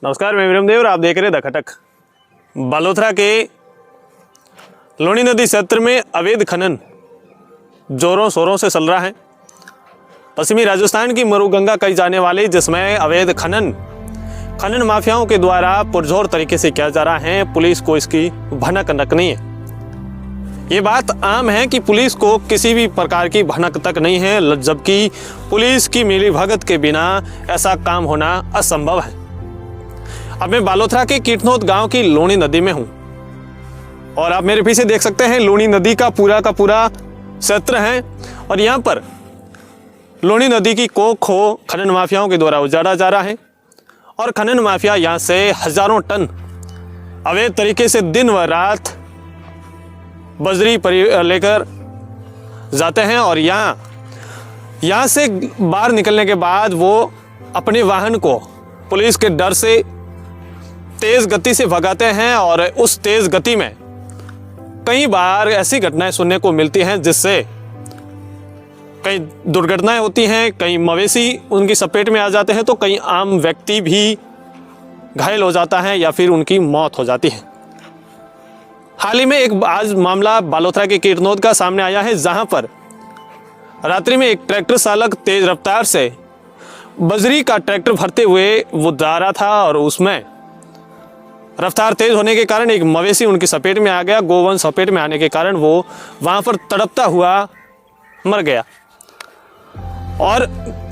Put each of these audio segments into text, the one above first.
नमस्कार, मैं विरमदेव और आप देख रहे द खटक। बालोतरा के लूणी नदी क्षेत्र में अवैध खनन जोरों शोरों से चल रहा है। पश्चिमी राजस्थान की मरुगंगा कही जाने वाली, जिसमें अवैध खनन माफियाओं के द्वारा पुरजोर तरीके से किया जा रहा है। पुलिस को इसकी भनक तक नहीं है। ये बात आम है कि पुलिस को किसी भी प्रकार की भनक तक नहीं है, जबकि पुलिस की मिलीभगत के बिना ऐसा काम होना असंभव है। अब मैं बालोतरा के कीटनोद गांव की लूणी नदी में हूं और आप मेरे पीछे देख सकते हैं लूणी नदी का पूरा क्षेत्र है और यहां पर लूणी नदी की कोख को खनन माफियाओं के द्वारा उजाड़ा जा रहा है और खनन माफिया यहां से हजारों टन अवैध तरीके से दिन व रात बजरी लेकर जाते हैं और यहाँ से बाहर निकलने के बाद वो अपने वाहन को पुलिस के डर से तेज गति से भगाते हैं और उस तेज गति में कई बार ऐसी घटनाएं सुनने को मिलती हैं जिससे कई दुर्घटनाएं होती हैं, कई मवेशी उनकी चपेट में आ जाते हैं तो कई आम व्यक्ति भी घायल हो जाता है या फिर उनकी मौत हो जाती है। हाल ही में एक आज मामला बालोतरा के कीटनोद का सामने आया है, जहां पर रात्रि में एक ट्रैक्टर चालक तेज रफ्तार से बजरी का ट्रैक्टर भरते हुए वो जा रहा था और उसमें रफ्तार तेज होने के कारण एक मवेशी उनकी चपेट में आ गया। गोवंश चपेट में आने के कारण वो वहां पर तड़पता हुआ मर गया और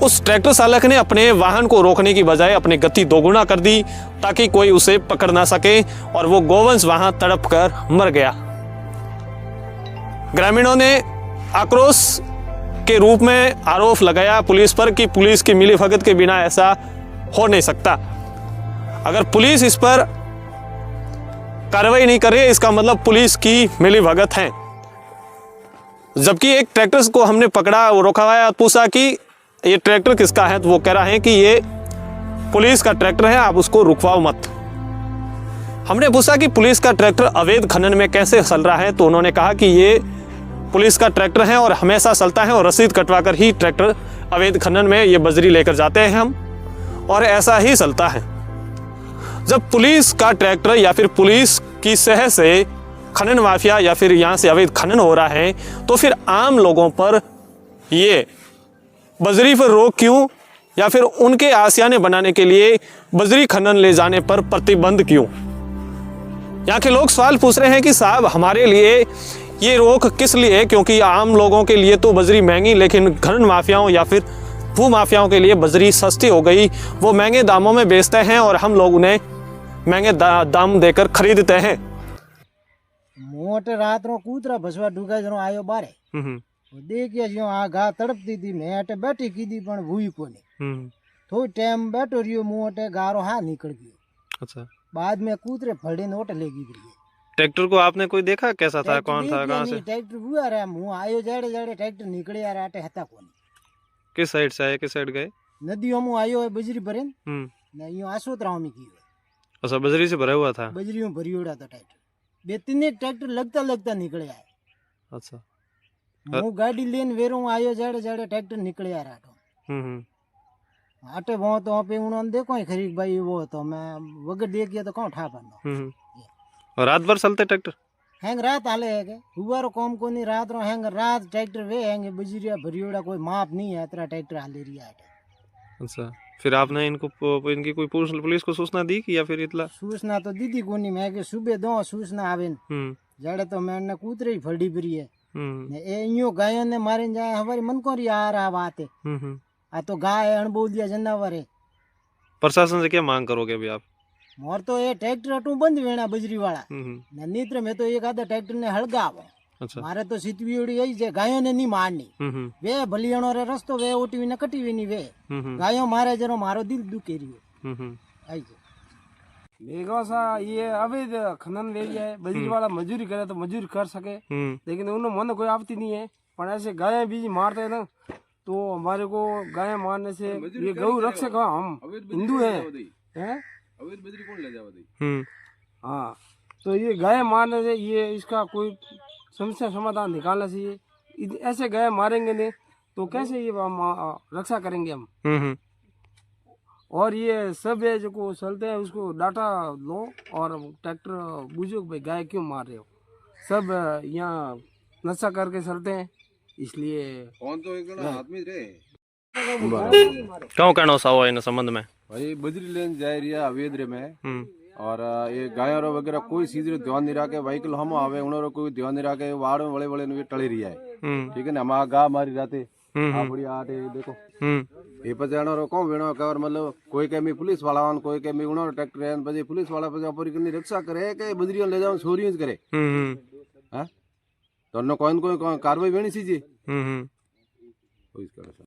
उस ट्रैक्टर चालक ने अपने वाहन को रोकने की बजाय अपनी गति दोगुना कर दी ताकि कोई उसे पकड़ ना सके और वो गोवंश वहां तड़प कर मर गया। ग्रामीणों ने आक्रोश के रूप में आरोप लगाया पुलिस पर कि पुलिस की मिलीभगत के बिना ऐसा हो नहीं सकता। अगर पुलिस इस पर कार्रवाई नहीं करे इसका मतलब पुलिस की मिलीभगत है। जबकि एक ट्रैक्टर को हमने पकड़ा, वो रोका हुआ है, पूछा कि ये ट्रैक्टर किसका है, तो वो कह रहा है कि ये पुलिस का ट्रैक्टर है, आप उसको रुकवाओ मत। हमने पूछा कि पुलिस का ट्रैक्टर अवैध खनन में कैसे चल रहा है, तो उन्होंने कहा कि ये पुलिस का ट्रैक्टर है और हमेशा चलता है और रसीद कटवा कर ही ट्रैक्टर अवैध खनन में ये बजरी लेकर जाते हैं हम, और ऐसा ही चलता है। जब पुलिस का ट्रैक्टर या फिर पुलिस की शहर से खनन माफिया या फिर यहाँ से अवैध खनन हो रहा है तो फिर आम लोगों पर ये बजरी पर रोक क्यों, या फिर उनके आशियाने बनाने के लिए बजरी खनन ले जाने पर प्रतिबंध क्यों? यहाँ के लोग सवाल पूछ रहे हैं कि साहब हमारे लिए ये रोक किस लिए? क्योंकि आम लोगों के लिए तो बजरी महंगी, लेकिन खनन माफियाओं या फिर भू माफियाओं के लिए बजरी सस्ती हो गई। वो महंगे दामों में बेचते हैं और हम लोग उन्हें महंगे दाम देकर खरीदते हैं। मोटे रात रो कूतरा भसवा ढूका जनो आयो बारे देखिए जो आ गा तड़पती थी, मैं अटे बैठी की दी पण भूई कोनी। थोड़ी टाइम बैठो रियो, मुंह अटे गारो हाथ निकल गयो। अच्छा, बाद में कूतरे फड़े नोट लेगी गई। ट्रैक्टर को आपने कोई देखा कैसा था, कौन था, कहां से? ट्रैक्टर हुआ रहा, मुंह आयो जाड़े जाड़े ट्रैक्टर निकले आ रहा अटे हता कोनी। किस साइड से आए, किस साइड गए? नदियों में आयो है बजरी भरे न यो आसोतराव में की। अच्छा, बजरी से भरा हुआ था? बजरियों भरियोड़ा था ट्रैक्टर, बे तीन ट्रैक्टर लगता निकले आए। अच्छा, मुँह गाड़ी लेन वेरो आयो जाड़े जाड़े ट्रैक्टर निकले आ रहा। आटे वो तो पे उन्होंने देखो ही खरीद भाई वो तो मैं वगैरह देख गया तो कौन ठा पाना। और रात भर चलते ट्रैक्टर? हैंग रात हाले है हुआ रो कौम को नहीं रात रो हैंग रात ट्रैक्टर वे हैंगे बजरिया भरियोड़ा कोई माप नहीं है इतना ट्रैक्टर हाले रिया है। अच्छा, फिर आपने इनकी कोई पुलिस को सूचना दी कि या फिर इतला? सूचना तो दीदी को नहीं, मैं सुबह दो सूचना आवे जड़े तो मैंने कूतरे ही फड़ी परी है। ए यूं गायों ने मारे जाए हमारी मन को रिया आ रहा बात है। आ तो गाय अणबोलिया जानवर है। प्रशासन से क्या मांग करोगे अभी आप? मोर तो ये ट्रैक्टर अटू बंद वेना बजरी वाला नीत्र में तो एक आधा ट्रैक्टर ने हड़गाव। अच्छा, मारे तो सितवीड़ी यही जे गायों ने नहीं मारनी वे भलियाणो रे रस्तो वे ओटी ने कटी वे नहीं वे गायों मारे जरो मारो दिल दुखे रियो आई मेघो सा ये अवैध खनन एरिया है। बजरी वाला मजूरी करे तो मजूरी कर सके, लेकिन उन्हें मन कोई आपत्ति नहीं है। पर ऐसे गाय बीज मारते हैं ना तो हमारे को गाय मारने से ये गौ रक्षक हम हिंदू हैं। अवैध बजरी कौन ले जावा? हाँ, तो ये गाय मारने से ये इसका कोई समस्या समाधान निकालना चाहिए। ऐसे गाय मारेंगे नहीं तो कैसे ये रक्षा करेंगे हम? और ये सब है जो को चलते हैं उसको डाटा लो और ट्रैक्टर बुझो भाई गाय क्यों मार रहे हो। सब यहाँ नशा करके चलते हैं इसलिए कौन तो एक जणा आदमी रे क्यों कहना सा हुआ इन संबंध में? भाई बजरी लेन जाए रिया अवैध रे में और ये गायों रो वगैरह कोई चीज रो ध्यान नहीं रखे व्हीकल हम आवे उन्होंने कोई ध्यान नहीं रखे वाड़ में बड़े बड़े ने टली रिया है ठीक है ना हमारा गा मारी राते आ बड़ी आटे देखो ये पजाणो रो कौन वेणो कर मतलब कोई के मी पुलिस वाला कोई के मी उन्होंने ट्रैक्टर है પછી पुलिस वाला પછી अपनी करनी रक्षा करे के बजरियों ले जाओ छोरियों करे हां तो कोई कार्रवाई वेणी सी जी कोई करे